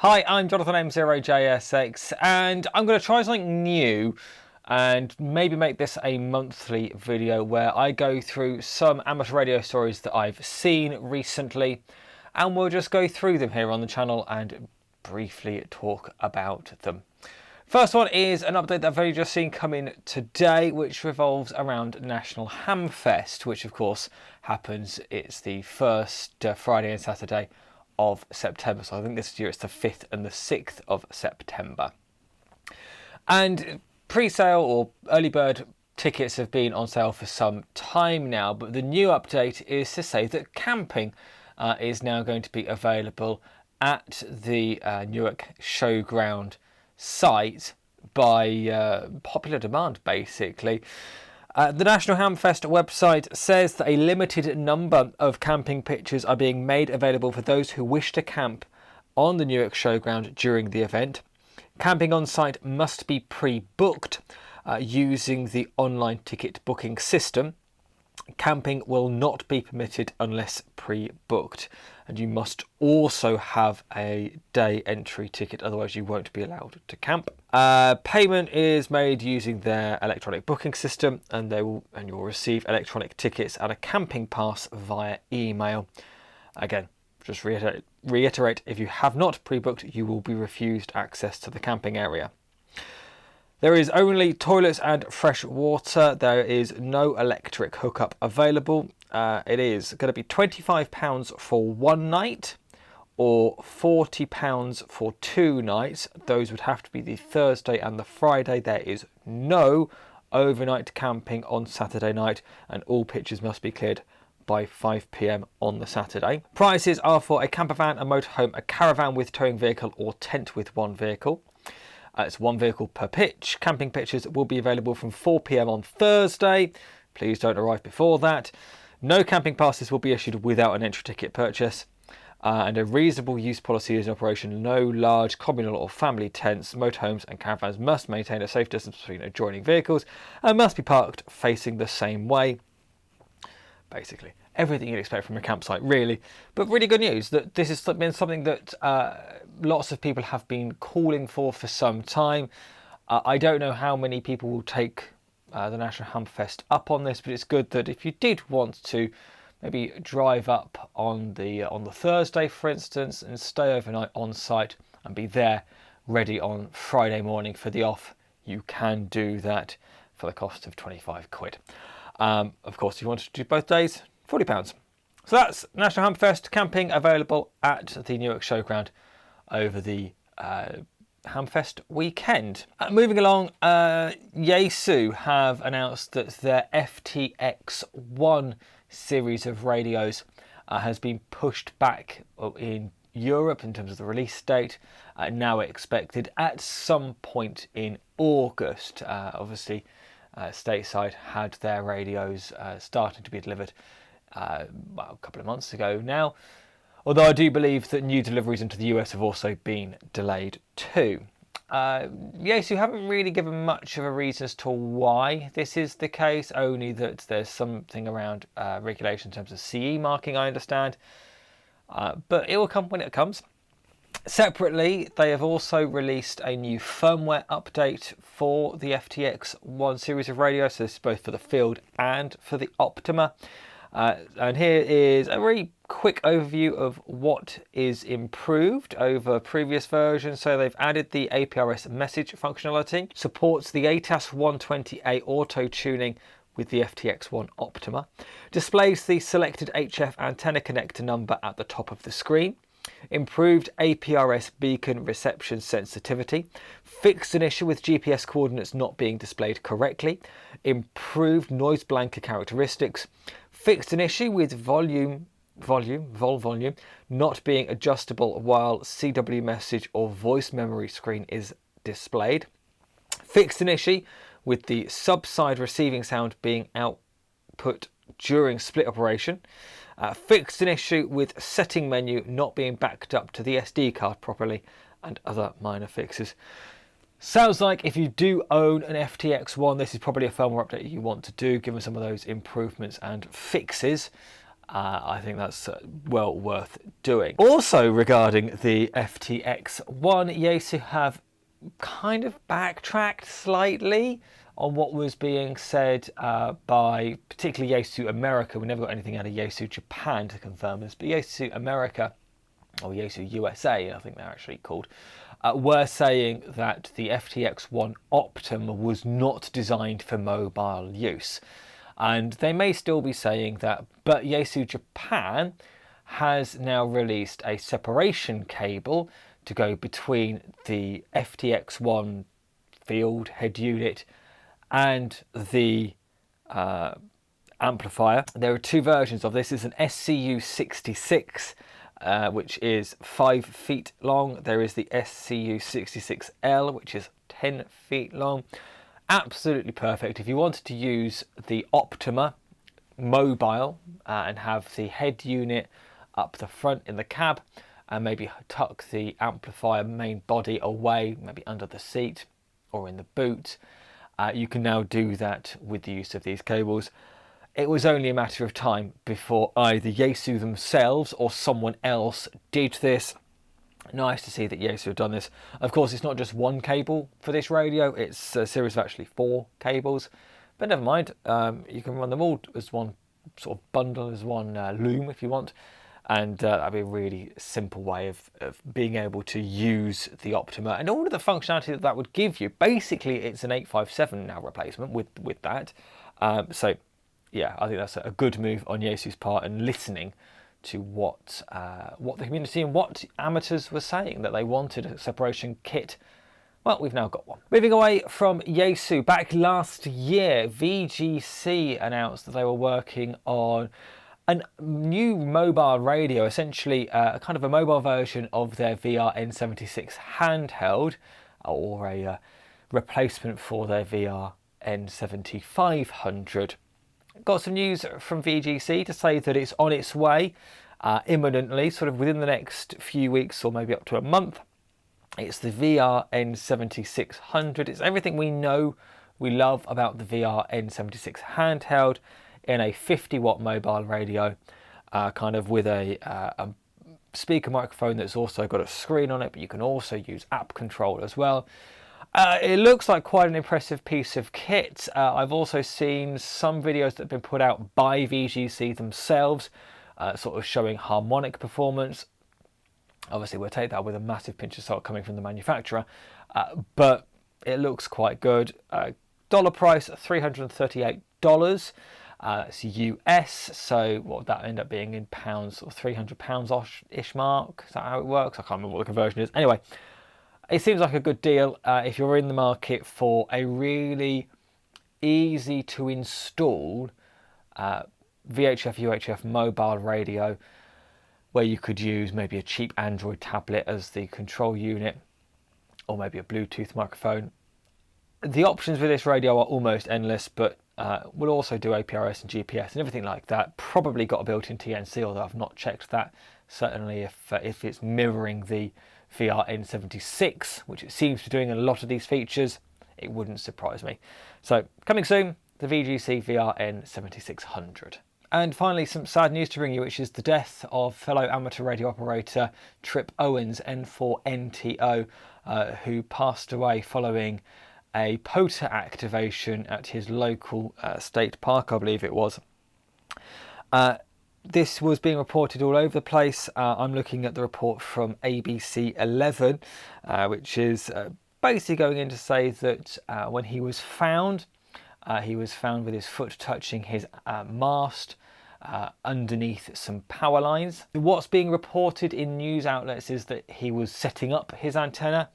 Hi, I'm Jonathan M0JSX, and I'm going to try something new and maybe make this a monthly video where I go through some amateur radio stories that I've seen recently, and we'll just go through them here on the channel and briefly talk about them. First one is an update that I've only just seen come in today, which revolves around National Hamfest, which of course happens, it's the first Friday and Saturday of September. So I think this year it's the 5th and the 6th of September. And pre-sale or early bird tickets have been on sale for some time now, but the new update is to say that camping is now going to be available at the Newark Showground site by popular demand, basically. The National Hamfest website says that a limited number of camping pitches are being made available for those who wish to camp on the Newark Showground during the event. Camping on site must be pre-booked using the online ticket booking system. Camping will not be permitted unless pre-booked, and you must also have a day entry ticket, otherwise you won't be allowed to camp. Payment is made using their electronic booking system, and you'll receive electronic tickets and a camping pass via email. Again, just reiterate, if you have not pre-booked, you will be refused access to the camping area. There is only toilets and fresh water. There is no electric hookup available. It is going to be £25 for one night or £40 for 2 nights. Those would have to be the Thursday and the Friday. There is no overnight camping on Saturday night, and all pitches must be cleared by 5 PM on the Saturday. Prices are for a camper van, a motorhome, a caravan with towing vehicle, or tent with one vehicle. It's one vehicle per pitch. Camping pitches will be available from 4 PM on Thursday. Please don't arrive before that. No camping passes will be issued without an entry ticket purchase. And a reasonable use policy is in operation. No large communal or family tents, motorhomes and caravans must maintain a safe distance between adjoining vehicles and must be parked facing the same way. Basically, everything you'd expect from a campsite, really. But really good news that this has been something that lots of people have been calling for some time. I don't know how many people will take the National Hamfest up on this, but it's good that if you did want to maybe drive up on the Thursday, for instance, and stay overnight on site and be there ready on Friday morning for the off, you can do that for the cost of 25 quid. Of course, if you want to do both days, £40. So that's National Hamfest camping available at the Newark Showground over the Hamfest weekend. Moving along, Yaesu have announced that their FTX-1 series of radios has been pushed back in Europe in terms of the release date, now expected at some point in August. Obviously, stateside had their radios starting to be delivered a couple of months ago now, although I do believe that new deliveries into the US have also been delayed too. Yaesu haven't really given much of a reason as to why this is the case, only that there's something around regulation in terms of CE marking, I understand, but it will come when it comes. Separately, they have also released a new firmware update for the FTX-1 series of radios. So this is both for the Field and for the Optima. And here is a very quick overview of what is improved over previous versions. So they've added the APRS message functionality, supports the ATAS 120A auto tuning with the FTX-1 Optima, displays the selected HF antenna connector number at the top of the screen, improved APRS beacon reception sensitivity, fixed an issue with GPS coordinates not being displayed correctly, improved noise blanket characteristics, fixed an issue with vol volume not being adjustable while CW message or voice memory screen is displayed, fixed an issue with the sub-side receiving sound being output during split operation, fixed an issue with setting menu not being backed up to the SD card properly, and other minor fixes. Sounds like if you do own an FTX-1, this is probably a firmware update you want to do, given some of those improvements and fixes. I think that's well worth doing. Also regarding the FTX-1, Yaesu have kind of backtracked slightly on what was being said by particularly Yaesu America. We never got anything out of Yaesu Japan to confirm this, but Yaesu America, or Yaesu USA, I think they're actually called, were saying that the FTX-1 Optum was not designed for mobile use. And they may still be saying that, but Yaesu Japan has now released a separation cable to go between the FTX-1 field head unit and the amplifier. There are two versions of this. There's an SCU-66, which is 5 feet long. There is the SCU-66L, which is 10 feet long. Absolutely perfect. If you wanted to use the Optima mobile and have the head unit up the front in the cab and maybe tuck the amplifier main body away, maybe under the seat or in the boot, you can now do that with the use of these cables. It was only a matter of time before either Yaesu themselves or someone else did this. Nice to see that Yaesu have done this. Of course, it's not just one cable for this radio, it's a series of actually 4 cables, but never mind. You can run them all as one sort of bundle, as one loom if you want, and that'd be a really simple way of being able to use the Optima and all of the functionality that that would give you. Basically, it's an 857 now replacement with that. So yeah, I think that's a good move on Yaesu's part, and listening to what the community and what amateurs were saying, that they wanted a separation kit. Well, we've now got one. Moving away from Yaesu, back last year, VGC announced that they were working on a new mobile radio, essentially a kind of a mobile version of their VR-N76 handheld, or a replacement for their VR-N7500. Got some news from VGC to say that it's on its way imminently, sort of within the next few weeks or maybe up to a month. It's the VR-N7600. It's everything we know, we love about the VR-N76 handheld in a 50-watt mobile radio, kind of with a speaker microphone that's also got a screen on it, but you can also use app control as well. It looks like quite an impressive piece of kit. I've also seen some videos that have been put out by VGC themselves, sort of showing harmonic performance. Obviously, we'll take that with a massive pinch of salt coming from the manufacturer, but it looks quite good. Dollar price, $338. It's US, so what would that end up being in pounds, or £300-ish mark? Is that how it works? I can't remember what the conversion is. Anyway, it seems like a good deal if you're in the market for a really easy to install VHF/UHF mobile radio, where you could use maybe a cheap Android tablet as the control unit, or maybe a Bluetooth microphone. The options with this radio are almost endless, but we'll also do APRS and GPS and everything like that. Probably got a built-in TNC, although I've not checked that. Certainly if it's mirroring the VR-N76, which it seems to be doing a lot of these features, it wouldn't surprise me. So coming soon, the VGC VR-N7600. And finally, some sad news to bring you, which is the death of fellow amateur radio operator Trip Owens, N4NTO, who passed away following a POTA activation at his local state park, I believe it was. This was being reported all over the place. I'm looking at the report from ABC 11, which is basically going in to say that when he was found with his foot touching his mast underneath some power lines. What's being reported in news outlets is that he was setting up his antenna.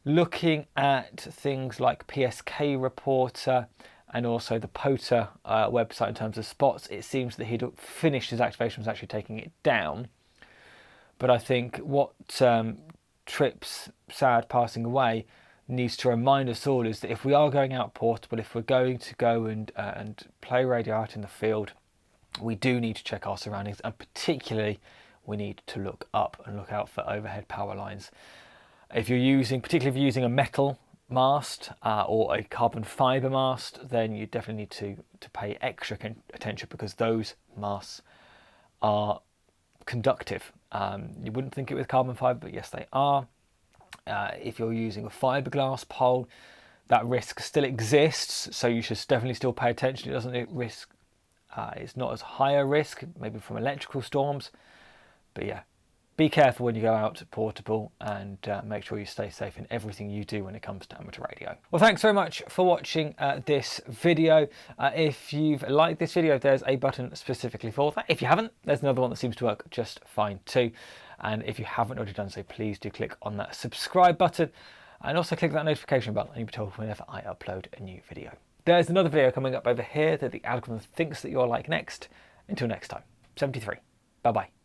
Looking at things like PSK Reporter and also the POTA website in terms of spots, it seems that he'd finished his activation, was actually taking it down. But I think what Trip's sad passing away needs to remind us all is that if we are going out portable, if we're going to go and play radio out in the field, we do need to check our surroundings, and particularly we need to look up and look out for overhead power lines. Particularly if you're using a metal mast or a carbon fibre mast, then you definitely need to pay extra attention, because those masts are conductive. You wouldn't think it with carbon fibre, but yes, they are. If you're using a fiberglass pole, that risk still exists, so you should definitely still pay attention. It doesn't risk, it's not as high a risk, maybe from electrical storms, but yeah, be careful when you go out portable, and make sure you stay safe in everything you do when it comes to amateur radio. Well, thanks very much for watching this video. If you've liked this video, there's a button specifically for that. If you haven't, there's another one that seems to work just fine too. And if you haven't already done so, please do click on that subscribe button, and also click that notification bell, and you'll be told whenever I upload a new video. There's another video coming up over here that the algorithm thinks that you'll like next. Until next time, 73. Bye-bye.